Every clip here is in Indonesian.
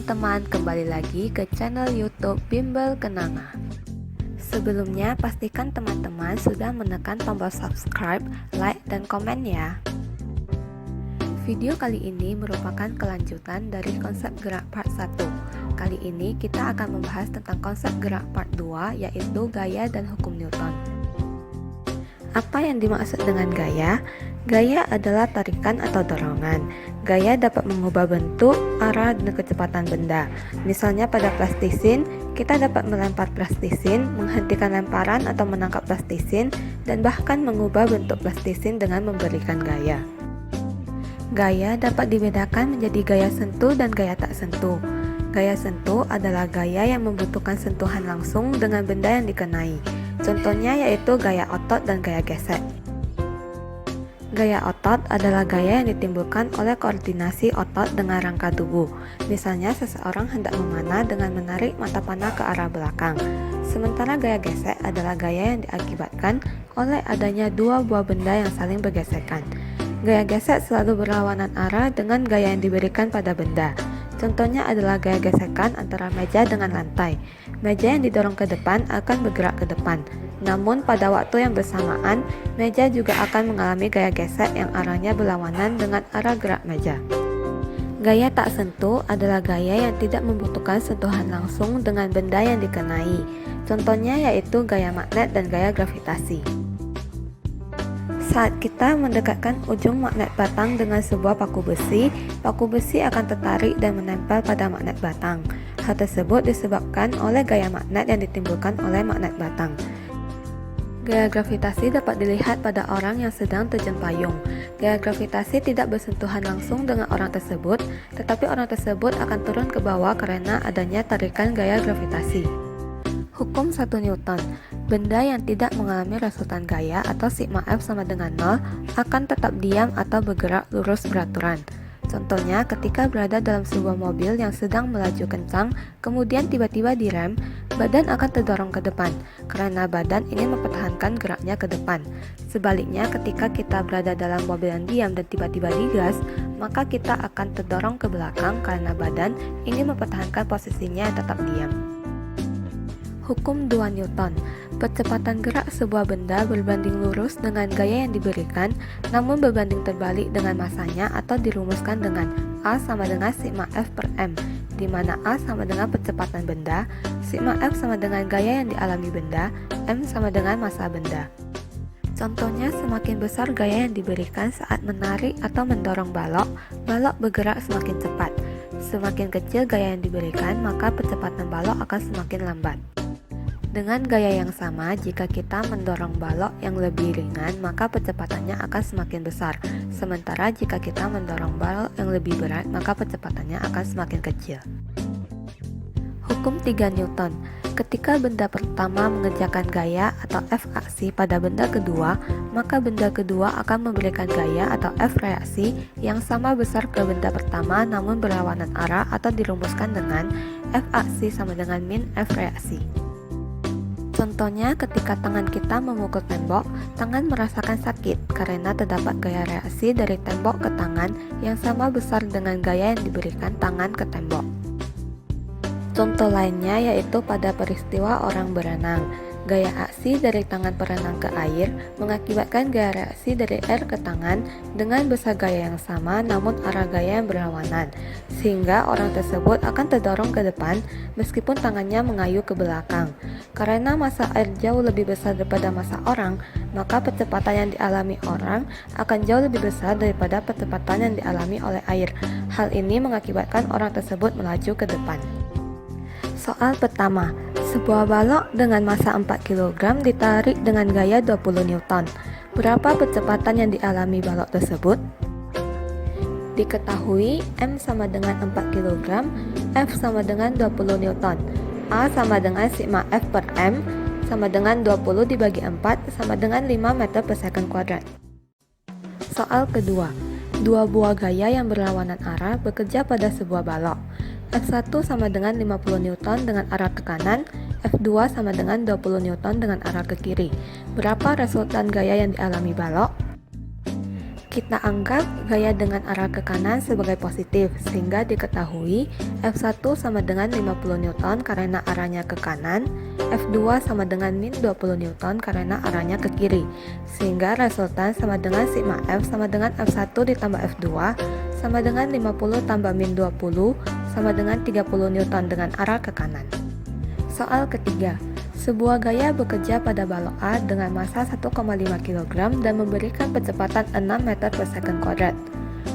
teman-teman, kembali lagi ke channel YouTube Bimbel Kenanga. Sebelumnya, pastikan teman-teman sudah menekan tombol subscribe, like, dan komen ya. Video kali ini merupakan kelanjutan dari konsep gerak part 1. Kali ini kita akan membahas tentang konsep gerak part 2, yaitu gaya dan hukum Newton. Apa yang dimaksud dengan gaya? Gaya adalah tarikan atau dorongan. Gaya dapat mengubah bentuk, arah, dan kecepatan benda. Misalnya pada plastisin, kita dapat melempar plastisin, menghentikan lemparan atau menangkap plastisin, dan bahkan mengubah bentuk plastisin dengan memberikan gaya. Gaya dapat dibedakan menjadi gaya sentuh dan gaya tak sentuh. Gaya sentuh adalah gaya yang membutuhkan sentuhan langsung dengan benda yang dikenai. Contohnya yaitu gaya otot dan gaya gesek. Gaya otot adalah gaya yang ditimbulkan oleh koordinasi otot dengan rangka tubuh. Misalnya seseorang hendak memanah dengan menarik mata panah ke arah belakang. Sementara gaya gesek adalah gaya yang diakibatkan oleh adanya dua buah benda yang saling bergesekan. Gaya gesek selalu berlawanan arah dengan gaya yang diberikan pada benda. Contohnya adalah gaya gesekan antara meja dengan lantai. Meja yang didorong ke depan akan bergerak ke depan. Namun pada waktu yang bersamaan, meja juga akan mengalami gaya gesek yang arahnya berlawanan dengan arah gerak meja. Gaya tak sentuh adalah gaya yang tidak membutuhkan sentuhan langsung dengan benda yang dikenai. Contohnya yaitu gaya magnet dan gaya gravitasi. Saat kita mendekatkan ujung magnet batang dengan sebuah paku besi akan tertarik dan menempel pada magnet batang. Hal tersebut disebabkan oleh gaya magnet yang ditimbulkan oleh magnet batang. Gaya gravitasi dapat dilihat pada orang yang sedang terjun payung. Gaya gravitasi tidak bersentuhan langsung dengan orang tersebut, tetapi orang tersebut akan turun ke bawah karena adanya tarikan gaya gravitasi. Hukum 1 Newton. Benda yang tidak mengalami rasutan gaya atau sigma F sama dengan 0 akan tetap diam atau bergerak lurus beraturan. Contohnya ketika berada dalam sebuah mobil yang sedang melaju kencang, kemudian tiba-tiba direm, badan akan terdorong ke depan, karena badan ingin mempertahankan geraknya ke depan. Sebaliknya ketika kita berada dalam mobil yang diam dan tiba-tiba digas, maka kita akan terdorong ke belakang karena badan ingin mempertahankan posisinya yang tetap diam. Hukum 2 Newton. Percepatan gerak sebuah benda berbanding lurus dengan gaya yang diberikan, namun berbanding terbalik dengan masanya atau dirumuskan dengan A sama dengan sigma F per M, di mana A sama dengan percepatan benda, sigma F sama dengan gaya yang dialami benda, M sama dengan massa benda. Contohnya, semakin besar gaya yang diberikan saat menarik atau mendorong balok, balok bergerak semakin cepat. Semakin kecil gaya yang diberikan, maka percepatan balok akan semakin lambat. Dengan gaya yang sama, jika kita mendorong balok yang lebih ringan, maka percepatannya akan semakin besar. Sementara jika kita mendorong balok yang lebih berat, maka percepatannya akan semakin kecil. Hukum 3 Newton. Ketika benda pertama mengerjakan gaya atau F aksi pada benda kedua, maka benda kedua akan memberikan gaya atau F reaksi yang sama besar ke benda pertama namun berlawanan arah atau dirumuskan dengan F aksi sama dengan min F reaksi. Contohnya ketika tangan kita memukul tembok, tangan merasakan sakit karena terdapat gaya reaksi dari tembok ke tangan yang sama besar dengan gaya yang diberikan tangan ke tembok. Contoh lainnya yaitu pada peristiwa orang berenang. Gaya aksi dari tangan perenang ke air mengakibatkan gaya reaksi dari air ke tangan dengan besar gaya yang sama namun arah gaya yang berlawanan, sehingga orang tersebut akan terdorong ke depan meskipun tangannya mengayuh ke belakang. Karena massa air jauh lebih besar daripada massa orang, maka percepatan yang dialami orang akan jauh lebih besar daripada percepatan yang dialami oleh air. Hal ini mengakibatkan orang tersebut melaju ke depan. Soal pertama, sebuah balok dengan massa 4 kg ditarik dengan gaya 20 Newton. Berapa percepatan yang dialami balok tersebut? Diketahui M sama dengan 4 kg, F sama dengan 20 Newton. A sama dengan sigma F per M sama dengan 20 dibagi 4 sama dengan 5 meter per second kuadrat. Soal kedua, dua buah gaya yang berlawanan arah bekerja pada sebuah balok. F1 sama dengan 50 Newton dengan arah ke kanan, F2 sama dengan 20 Newton dengan arah ke kiri. Berapa resultan gaya yang dialami balok? Kita anggap gaya dengan arah ke kanan sebagai positif, sehingga diketahui F1 sama dengan 50 Newton karena arahnya ke kanan, F2 sama dengan min 20 Newton karena arahnya ke kiri, sehingga resultan sama dengan sigma F sama dengan F1 ditambah F2 sama dengan 50 tambah min 20 sama dengan 30 Newton dengan arah ke kanan. Soal ketiga. Sebuah gaya bekerja pada balok A dengan massa 1,5 kg dan memberikan kecepatan 6 meter per second kuadrat.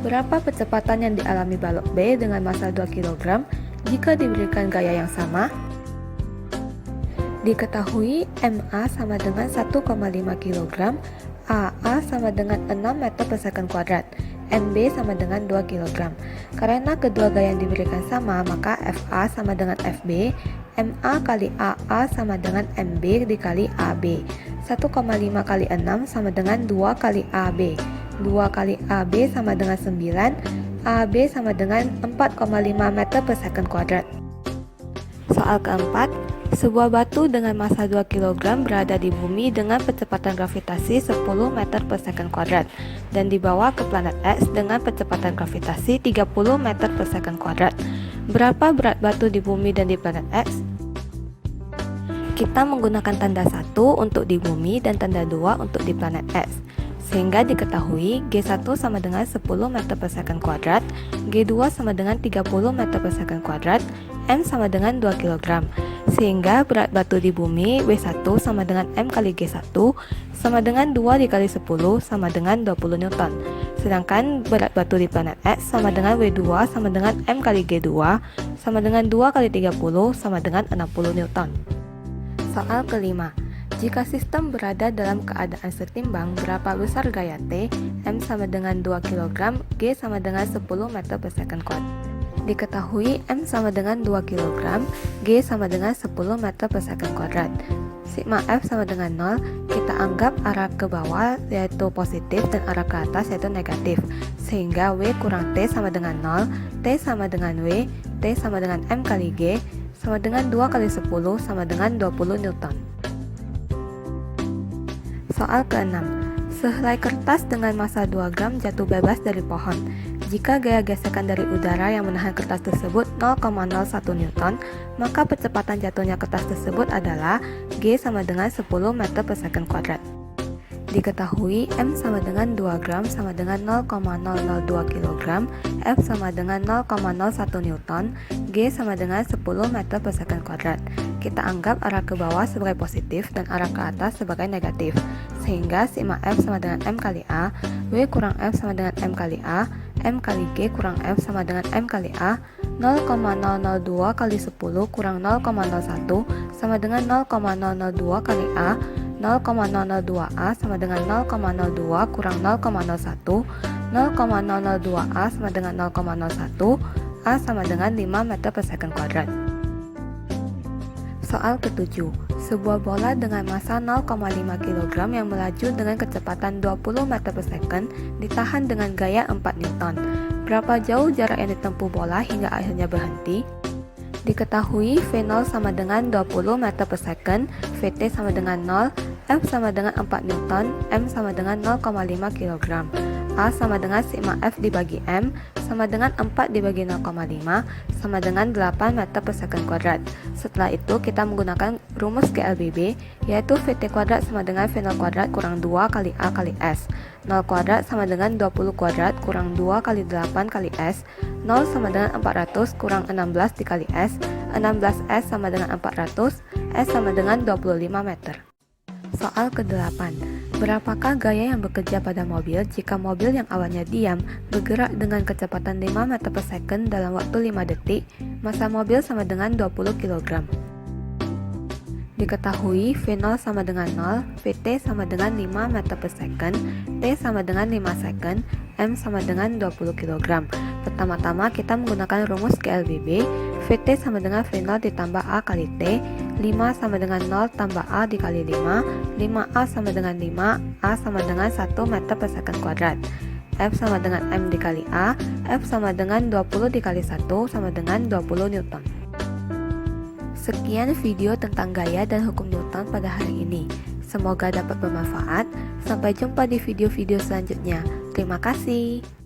Berapa kecepatan yang dialami balok B dengan massa 2 kg jika diberikan gaya yang sama? Diketahui MA sama dengan 1,5 kg, AA sama dengan 6 meter per second kuadrat, MB sama dengan 2 kg. Karena kedua gaya yang diberikan sama, maka FA sama dengan FB, MA kali AA sama dengan MB dikali AB. 1,5 kali 6 sama dengan 2 kali AB. 2 kali AB sama dengan 9, AB sama dengan 4,5 meter per second kuadrat. Soal keempat. Sebuah batu dengan massa 2 kg berada di bumi dengan kecepatan gravitasi 10 meter per second kuadrat dan dibawa ke planet X dengan kecepatan gravitasi 30 meter per second kuadrat. Berapa berat batu di bumi dan di planet X? Kita menggunakan tanda 1 untuk di bumi dan tanda 2 untuk di planet X. Sehingga diketahui G1 sama dengan 10 meter per second kuadrat, G2 sama dengan 30 meter per second kuadrat, M sama dengan 2 kg. Sehingga berat batu di bumi W1 sama dengan M kali G1 sama dengan 2 dikali 10 sama dengan 20 Newton. Sedangkan berat batu di planet X sama dengan W2 sama dengan M kali G2 sama dengan 2 kali 30 sama dengan 60 Newton. Soal kelima. Jika sistem berada dalam keadaan setimbang, berapa besar gaya T? M sama dengan 2 kg, G sama dengan 10 meter per second kuadrat. Diketahui M sama dengan 2 kg, G sama dengan 10 meter per second kuadrat. Sigma F sama dengan 0, kita anggap arah ke bawah yaitu positif dan arah ke atas yaitu negatif. Sehingga W kurang T sama dengan 0, T sama dengan W, T sama dengan M kali G, sama dengan 2 kali 10 sama dengan 20 Newton. Soal ke-6. Sehelai kertas dengan massa 2 gram jatuh bebas dari pohon. Jika gaya gesekan dari udara yang menahan kertas tersebut 0,01 Newton, maka kecepatan jatuhnya kertas tersebut adalah G sama dengan 10 meter per second kuadrat. Diketahui M sama dengan 2 gram sama dengan 0,002 kg, F sama dengan 0,01 Newton, G sama dengan 10 meter per second kuadrat. Kita anggap arah ke bawah sebagai positif dan arah ke atas sebagai negatif. Sehingga sigma F sama dengan M kali A, W kurang F sama dengan M kali A, M kali G kurang F sama dengan M kali A, 0,002 kali 10 kurang 0,01 sama dengan 0,002 kali A, 0,002A sama dengan 0,02 kurang 0,01, 0,002A sama dengan 0,01, A sama dengan 5 meter per second kuadrat. Soal ke-7. Sebuah bola dengan massa 0,5 kg yang melaju dengan kecepatan 20 meter per second ditahan dengan gaya 4 Newton. Berapa jauh jarak yang ditempuh bola hingga akhirnya berhenti? Diketahui V0 sama dengan 20 meter per second, Vt sama dengan 0, F sama dengan 4 Newton, M sama dengan 0,5 kg. A sama dengan sigma F dibagi M sama dengan 4 dibagi 0,5 sama dengan 8 meter per second kuadrat. Setelah itu kita menggunakan rumus GLBB, yaitu Vt kuadrat sama dengan V0 kuadrat kurang 2 kali A kali S. 0 kuadrat sama dengan 20 kuadrat kurang 2 kali 8 kali S. 0 sama dengan 400 kurang 16 dikali S. 16S sama dengan 400, S sama dengan 25 meter. Soal ke-8. Berapakah gaya yang bekerja pada mobil jika mobil yang awalnya diam bergerak dengan kecepatan 5 meter per second dalam waktu 5 detik, massa mobil sama dengan 20 kg. Diketahui V0 sama dengan 0, Vt sama dengan 5 meter per second, T sama dengan 5 second, M sama dengan 20 kg. Pertama-tama kita menggunakan rumus GLBB, Vt sama dengan V0 ditambah A kali T, 5 sama dengan 0 tambah A dikali 5, 5A sama dengan 5, A sama dengan 1 meter per second kuadrat. F sama dengan M dikali A, F sama dengan 20 dikali 1 sama dengan 20 Newton. Sekian video tentang gaya dan hukum Newton pada hari ini. Semoga dapat bermanfaat. Sampai jumpa di video-video selanjutnya. Terima kasih.